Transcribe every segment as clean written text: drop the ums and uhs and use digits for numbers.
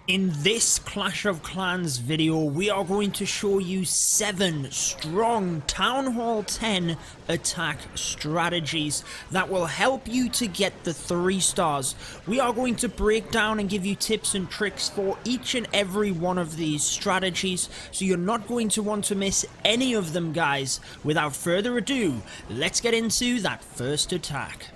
In this Clash of Clans video, we are going to show you 7 strong Town Hall 10 attack strategies that will help you to get the 3 stars. We are going to break down and give you tips and tricks for each and every one of these strategies, so you're not going to want to miss any of them, guys. Without further ado, let's get into that first attack.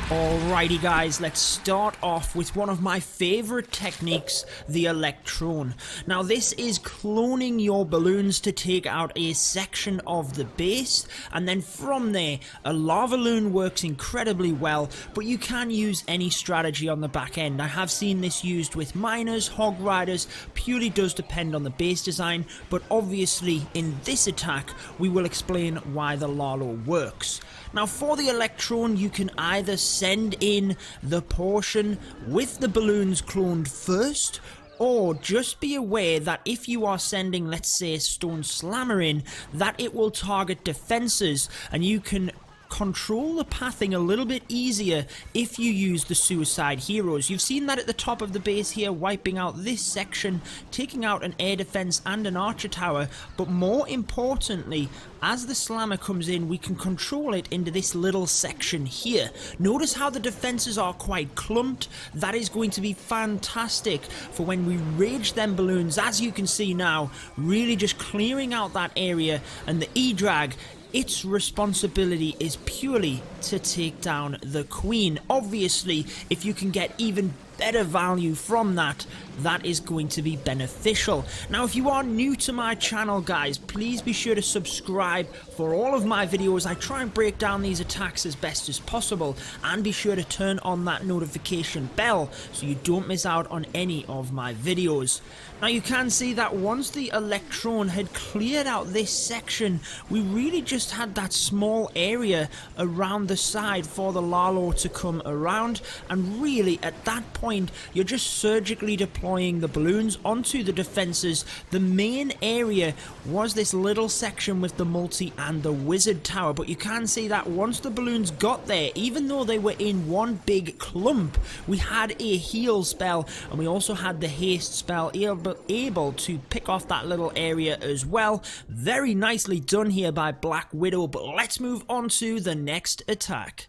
Alrighty guys, let's start off with one of my favourite techniques, the Electron. Now this is cloning your balloons to take out a section of the base, and then from there, a lava loon works incredibly well, but you can use any strategy on the back end. I have seen this used with miners, hog riders, purely does depend on the base design, but obviously in this attack, we will explain why the Lalo works. Now for the Electron, you can either send in the portion with the balloons cloned first, or just be aware that if you are sending, let's say, a Stone Slammer in, that it will target defenses, and you can control the pathing a little bit easier if you use the suicide heroes. You've seen that at the top of the base here, wiping out this section, taking out an air defense and an archer tower, but more importantly, as the slammer comes in, we can control it into this little section here. Notice how the defenses are quite clumped. That is going to be fantastic for when we rage them balloons, as you can see now, really just clearing out that area. And the E-Drag, its responsibility is purely to take down the queen. Obviously, if you can get even better value from that, that is going to be beneficial. Now, if you are new to my channel, guys, please be sure to subscribe for all of my videos. I try and break down these attacks as best as possible, and be sure to turn on that notification bell so you don't miss out on any of my videos. Now, you can see that once the Electron had cleared out this section, we really just had that small area around the side for the Lalo to come around, and really at that point you're just surgically deploying the balloons onto the defenses. The main area was this little section with the multi and the wizard tower, but you can see that once the balloons got there, even though they were in one big clump, we had a heal spell, and we also had the haste spell able to pick off that little area as well. Very nicely done here by Black Widow, but let's move on to the next attack.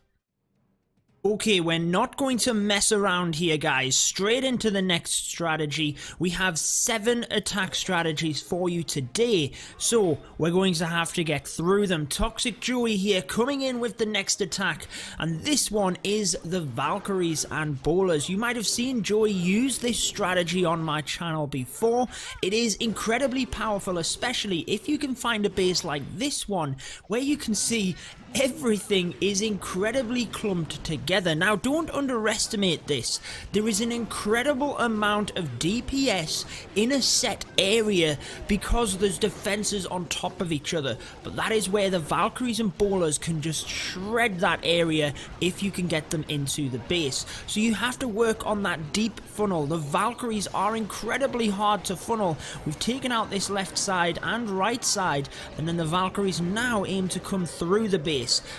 Okay, we're not going to mess around here, guys. Straight into the next strategy. We have 7 attack strategies for you today, so we're going to have to get through them. Toxic Joey here coming in with the next attack, and this one is the Valkyries and Bowlers. You might have seen Joey use this strategy on my channel before. It is incredibly powerful, especially if you can find a base like this one, where you can see everything is incredibly clumped together. Now, don't underestimate this. There is an incredible amount of DPS in a set area because there's defenses on top of each other. But that is where the Valkyries and Bowlers can just shred that area if you can get them into the base. So you have to work on that deep funnel. The Valkyries are incredibly hard to funnel. We've taken out this left side and right side, and then the Valkyries now aim to come through the base.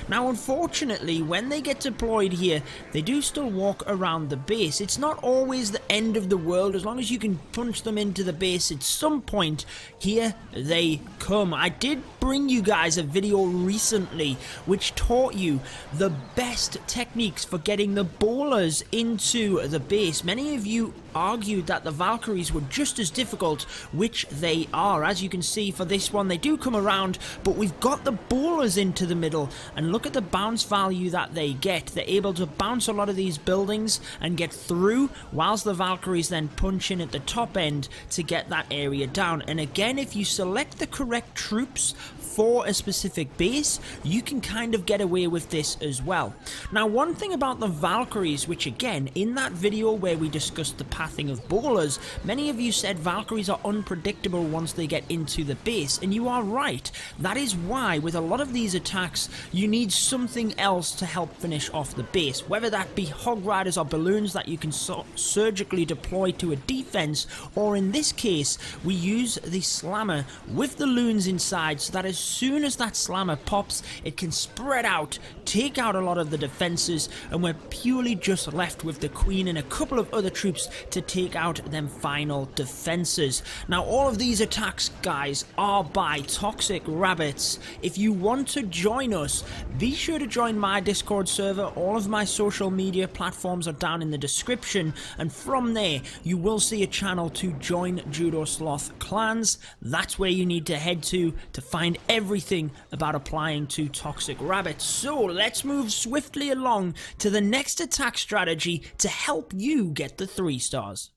Now, unfortunately, when they get deployed here, they do still walk around the base. It's not always the end of the world. As long as you can punch them into the base at some point, here they come. I did bring you guys a video recently which taught you the best techniques for getting the bowlers into the base. Many of you argued that the Valkyries were just as difficult, which they are. As you can see, for this one, they do come around, but we've got the bowlers into the middle, and look at the bounce value that they get. They're able to bounce a lot of these buildings and get through, whilst the Valkyries then punch in at the top end to get that area down. And again, if you select the correct troops for a specific base, you can kind of get away with this as well. Now, one thing about the Valkyries, which again, in that video where we discussed the pathing of bowlers, many of you said Valkyries are unpredictable once they get into the base, and you are right. That is why with a lot of these attacks, you need something else to help finish off the base, whether that be hog riders or balloons that you can surgically deploy to a defense, or in this case, we use the slammer with the loons inside, so that as soon as that slammer pops, it can spread out, take out a lot of the defenses, and we're purely just left with the queen and a couple of other troops to take out them final defenses. Now all of these attacks, guys, are by toxic rabbits. If you want to join us, be sure to join my Discord server. All of my social media platforms are down in the description, and from there you will see a channel to join Judo Sloth clans. That's where you need to head to find everything about applying to toxic rabbits. So let's move swiftly along to the next attack strategy to help you get the 3 stars.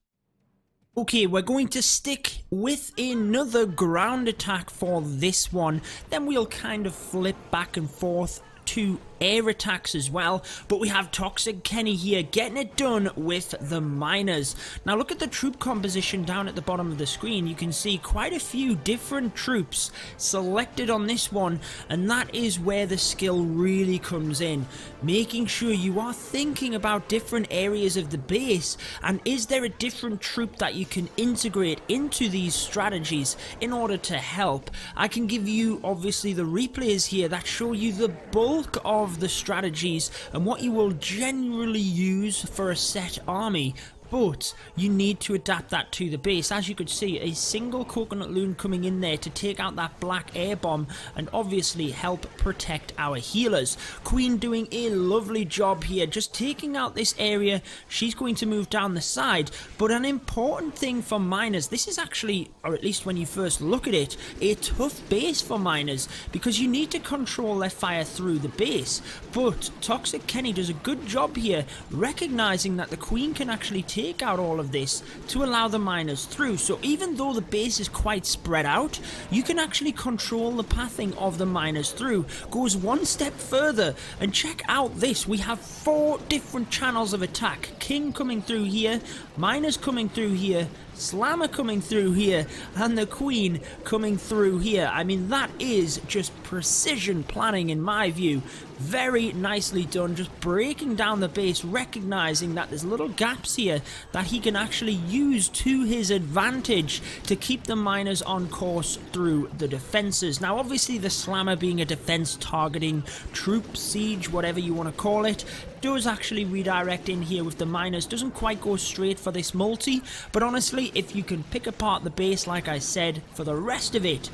Okay, we're going to stick with another ground attack for this one, then we'll kind of flip back and forth to air attacks as well, but we have Toxic Kenny here getting it done with the miners. Now look at the troop composition down at the bottom of the screen. You can see quite a few different troops selected on this one, and that is where the skill really comes in, making sure you are thinking about different areas of the base, and is there a different troop that you can integrate into these strategies in order to help. I can give you obviously the replays here that show you the bulk of the strategies and what you will generally use for a set army, but you need to adapt that to the base. As you could see, a single coconut loon coming in there to take out that black air bomb and obviously help protect our healers. Queen doing a lovely job here, just taking out this area. She's going to move down the side, but an important thing for miners, this is actually, or at least when you first look at it, a tough base for miners because you need to control their fire through the base. But Toxic Kenny does a good job here, recognizing that the queen can actually take out all of this to allow the miners through. So even though the base is quite spread out, you can actually control the pathing of the miners through. Goes one step further, and check out this, we have 4 different channels of attack. King coming through here, miners coming through here, slammer coming through here, and the queen coming through here. I mean, that is just precision planning in my view. Very nicely done, just breaking down the base, recognizing that there's little gaps here that he can actually use to his advantage to keep the miners on course through the defenses. Now obviously the slammer, being a defense targeting troop, siege, whatever you want to call it, does actually redirect in here with the miners. Doesn't quite go straight for this multi, but honestly, if you can pick apart the base like I said, for the rest of it,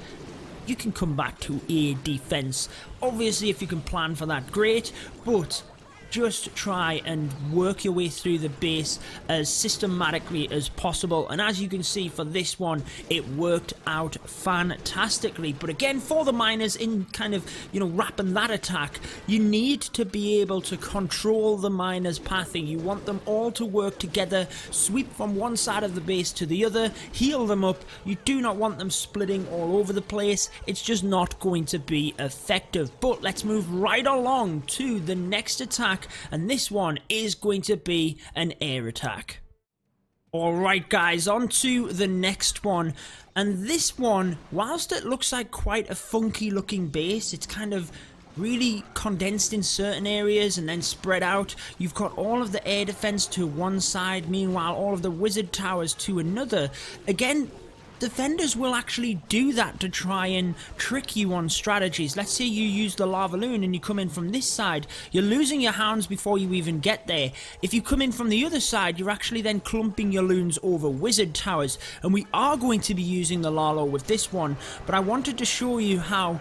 you can come back to a defense. Obviously, if you can plan for that, great, but just try and work your way through the base as systematically as possible. And as you can see for this one, it worked out fantastically. But again, for the miners, in kind of, you know, wrapping that attack, you need to be able to control the miners' pathing. You want them all to work together, sweep from one side of the base to the other, heal them up. You do not want them splitting all over the place. It's just not going to be effective. But let's move right along to the next attack, and this one is going to be an air attack. Alright guys, on to the next one, and this one, whilst it looks like quite a funky looking base, it's kind of really condensed in certain areas and then spread out. You've got all of the air defense to one side, meanwhile all of the wizard towers to another. Again, defenders will actually do that to try and trick you on strategies. Let's say you use the lava loon and you come in from this side, you're losing your hounds before you even get there. If you come in from the other side, you're actually then clumping your loons over wizard towers, and we are going to be using the Lalo with this one, but I wanted to show you how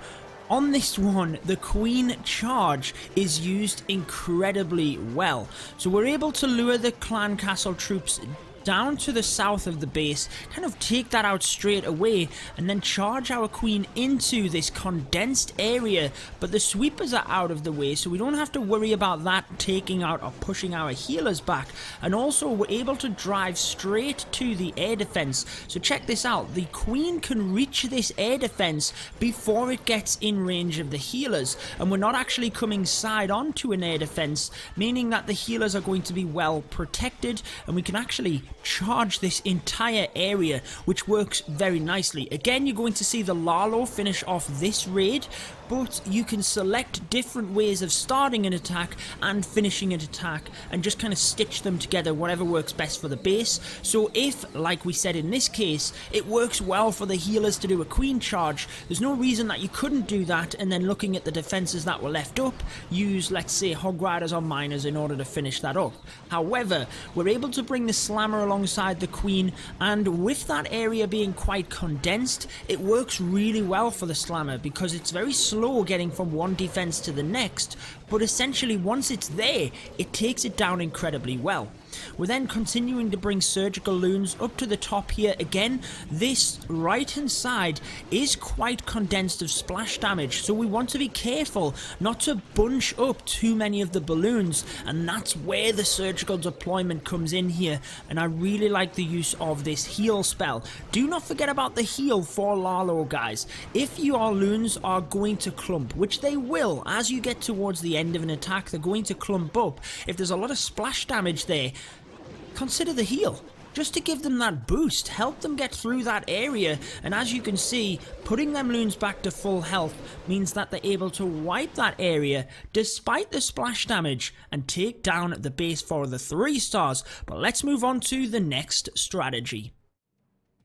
on this one, the queen charge is used incredibly well. So we're able to lure the clan castle troops down to the south of the base, kind of take that out straight away, and then charge our queen into this condensed area. But the sweepers are out of the way, so we don't have to worry about that taking out or pushing our healers back. And also we're able to drive straight to the air defense. So check this out, the queen can reach this air defense before it gets in range of the healers, and we're not actually coming side on to an air defense, meaning that the healers are going to be well protected, and we can actually charge this entire area, which works very nicely. Again, you're going to see the Lalo finish off this raid, but you can select different ways of starting an attack and finishing an attack and just kind of stitch them together, whatever works best for the base. So if, like we said in this case, it works well for the healers to do a queen charge, there's no reason that you couldn't do that, and then looking at the defenses that were left up, use, let's say, Hog Riders or Miners in order to finish that up. However, we're able to bring the Slammer alongside the Queen, and with that area being quite condensed, it works really well for the Slammer because it's very slow getting from one defense to the next, but essentially once it's there, it takes it down incredibly well. We're then continuing to bring surgical loons up to the top here. Again, this right hand side is quite condensed of splash damage, so we want to be careful not to bunch up too many of the balloons, and that's where the surgical deployment comes in here. And I really like the use of this heal spell. Do not forget about the heal for Lalo, guys. If your loons are going to clump, which they will as you get towards the end of an attack, they're going to clump up. If there's a lot of splash damage there, consider the heal, just to give them that boost, help them get through that area. And as you can see, putting them loons back to full health means that they're able to wipe that area despite the splash damage and take down the base for the 3 stars. But let's move on to the next strategy.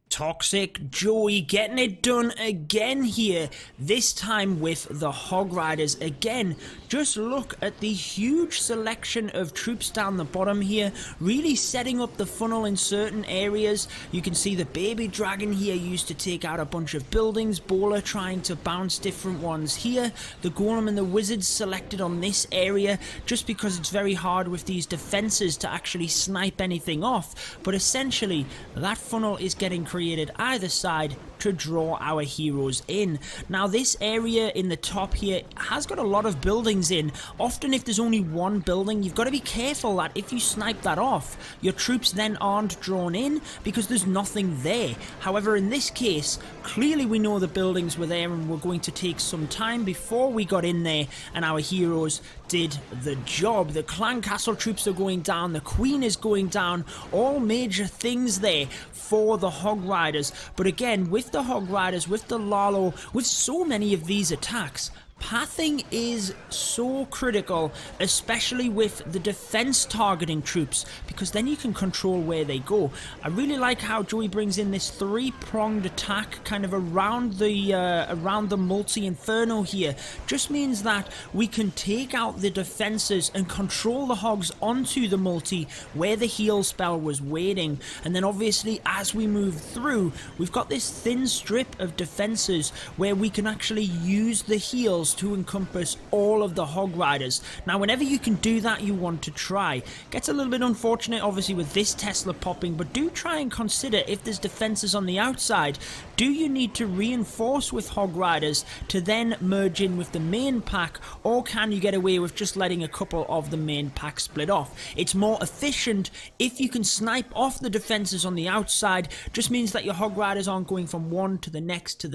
Toxic Joey getting it done again here, this time with the Hog Riders. Again, just look at the huge selection of troops down the bottom here, really setting up the funnel in certain areas. You can see the baby dragon here used to take out a bunch of buildings, Bowler trying to bounce different ones here, the golem and the wizards selected on this area just because it's very hard with these defenses to actually snipe anything off, but essentially that funnel is getting created either side to draw our heroes in. Now this area in the top here has got a lot of buildings in. Often if there's only one building, you've got to be careful that if you snipe that off, your troops then aren't drawn in because there's nothing there. However, in this case, clearly we know the buildings were there and we're going to take some time before we got in there, and our heroes did the job. The clan castle troops are going down, the queen is going down, all major things there for the Hog Riders. But again, with the Hog Riders, with the Lalo, with so many of these attacks, pathing is so critical, especially with the defense targeting troops, because then you can control where they go. I really like how Joey brings in this 3-pronged attack kind of around the multi-inferno here. Just means that we can take out the defenses and control the hogs onto the multi where the heal spell was waiting. And then obviously as we move through, we've got this thin strip of defenses where we can actually use the heals to encompass all of the Hog Riders. Now whenever you can do that, you want to try. Gets a little bit unfortunate obviously with this Tesla popping, but do try and consider if there's defenses on the outside, do you need to reinforce with Hog Riders to then merge in with the main pack, or can you get away with just letting a couple of the main pack split off? It's more efficient if you can snipe off the defenses on the outside. Just means that your Hog Riders aren't going from one to the next,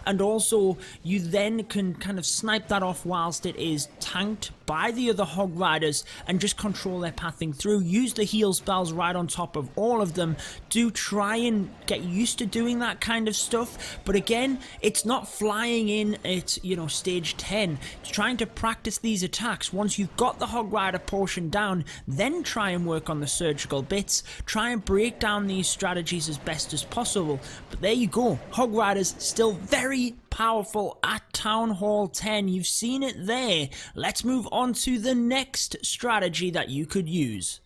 and also you then can kind of snipe that off whilst it is tanked by the other Hog Riders and just control their pathing through. Use the heal spells right on top of all of them. Do try and get used to doing that kind of stuff, but again, it's not flying in at, you know, stage 10. It's trying to practice these attacks. Once you've got the Hog Rider portion down, then try and work on the surgical bits. Try and break down these strategies as best as possible. But there you go, Hog Riders still very powerful at Town Hall 10. You've seen it there. Let's move on to the next strategy that you could use.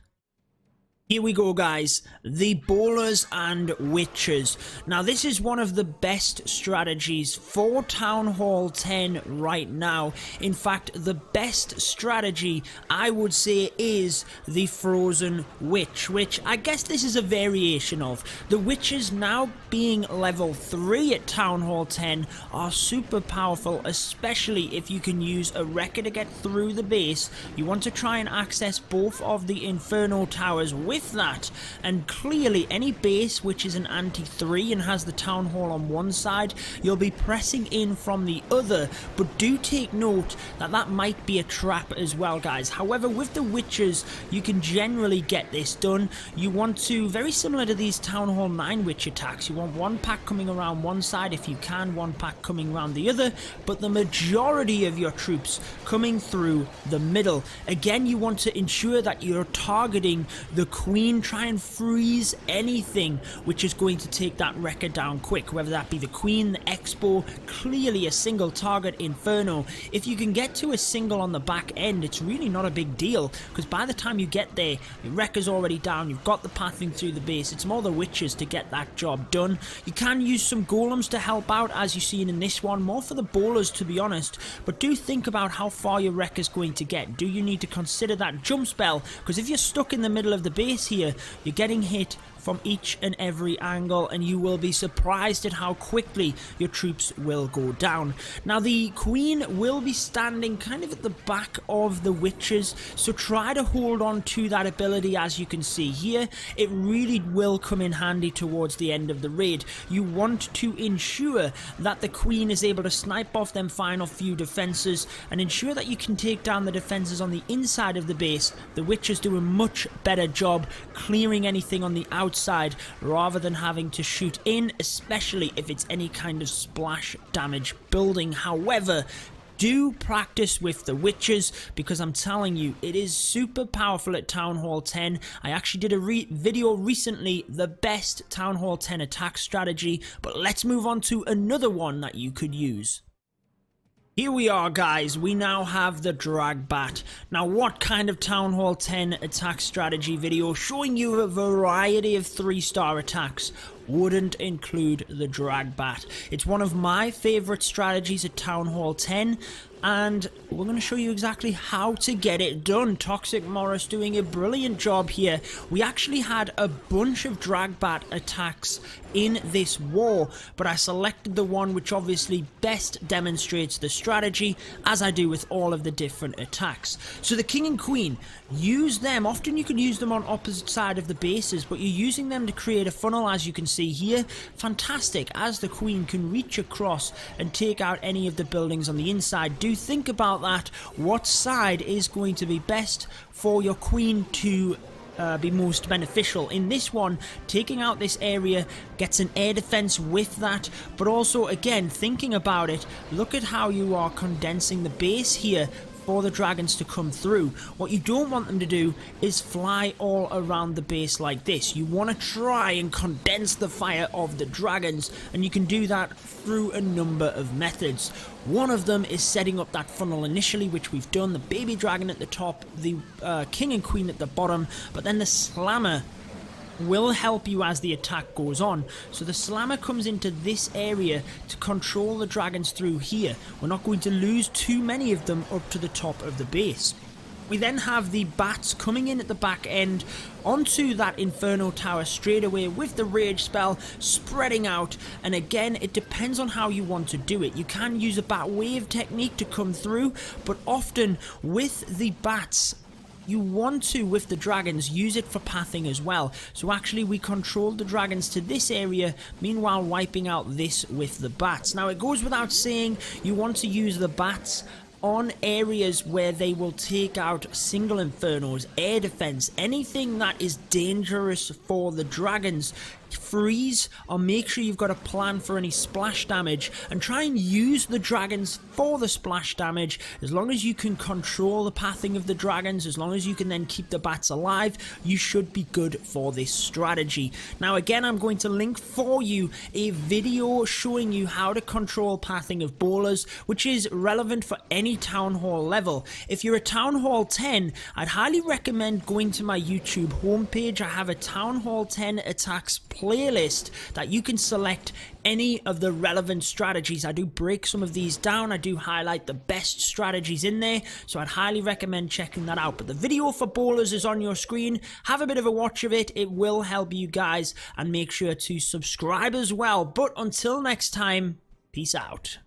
Here we go, guys, the Bowlers and Witches. Now this is one of the best strategies for Town Hall 10 right now. In fact, the best strategy I would say is the Frozen Witch, which I guess this is a variation of. The Witches now being level 3 at Town Hall 10 are super powerful, especially if you can use a Wrecker to get through the base. You want to try and access both of the Inferno Towers with with that. And clearly any base which is an anti-3 and has the town hall on one side, you'll be pressing in from the other, but do take note that that might be a trap as well, guys. However, with the witches, you can generally get this done. You want to, very similar to these town hall 9 witch attacks, you want one pack coming around one side, if you can, one pack coming around the other, but the majority of your troops coming through the middle. Again, you want to ensure that you're targeting the queen. Try and freeze anything which is going to take that wrecker down quick, whether that be the queen, the expo, clearly a single target inferno. If you can get to a single on the back end, it's really not a big deal, because by the time you get there, your wrecker's already down, you've got the pathing through the base. It's more the witches to get that job done. You can use some golems to help out, as you've seen in this one, more for the bowlers to be honest, but do think about how far your wrecker's going to get. Do you need to consider that jump spell? Because if you're stuck in the middle of the base here, you're getting hit from each and every angle, and you will be surprised at how quickly your troops will go down. Now the queen will be standing kind of at the back of the witches, so try to hold on to that ability. As you can see here, it really will come in handy towards the end of the raid. You want to ensure that the queen is able to snipe off them final few defenses and ensure that you can take down the defenses on the inside of the base. The witches do a much better job clearing anything on the outside rather than having to shoot in, especially if it's any kind of splash damage building. However, do practice with the witches, because I'm telling you, it is super powerful at Town Hall 10. I actually did a video recently, the best Town Hall 10 attack strategy, but let's move on to another one that you could use. Here we are, guys. We now have the drag bat. Now, what kind of Town Hall 10 attack strategy video showing you a variety of 3-star attacks wouldn't include the drag bat? It's one of my favorite strategies at Town Hall 10, and we're going to show you exactly how to get it done. Toxic Morris doing a brilliant job here. We actually had a bunch of drag bat attacks in this war, but I selected the one which obviously best demonstrates the strategy, as I do with all of the different attacks. So the king and queen, use them. Often you can use them on opposite side of the bases, but you're using them to create a funnel, as you can see here. Fantastic, as the queen can reach across and take out any of the buildings on the inside. Do think about that. What side is going to be best for your queen to be most beneficial? In this one, taking out this area gets an air defense with that, but also, again, thinking about it, look at how you are condensing the base here for the dragons to come through. What you don't want them to do is fly all around the base like this. You want to try and condense the fire of the dragons, and you can do that through a number of methods. One of them is setting up that funnel initially, which we've done. The baby dragon at the top, the king and queen at the bottom, but then the slammer will help you as the attack goes on. So the slammer comes into this area to control the dragons through here. We're not going to lose too many of them up to the top of the base. We then have the bats coming in at the back end onto that Inferno Tower straight away with the rage spell, spreading out, and again, it depends on how you want to do it. You can use a bat wave technique to come through, but often with the bats, you want to, with the dragons, use it for pathing as well. So actually we control the dragons to this area, meanwhile wiping out this with the bats. Now it goes without saying, you want to use the bats on areas where they will take out single infernos, air defense, anything that is dangerous for the dragons. Freeze, or make sure you've got a plan for any splash damage, and try and use the dragons for the splash damage. As long as you can control the pathing of the dragons, as long as you can then keep the bats alive, you should be good for this strategy. Now again, I'm going to link for you a video showing you how to control pathing of bowlers, which is relevant for any Town Hall level. If you're a Town Hall 10, I'd highly recommend going to my YouTube homepage. I have a Town Hall 10 attacks playlist that you can select any of the relevant strategies. I do break some of these down. I do highlight the best strategies in there, so I'd highly recommend checking that out. But the video for bowlers is on your screen. Have a bit of a watch of it. It will help you guys, and make sure to subscribe as well. But until next time, peace out.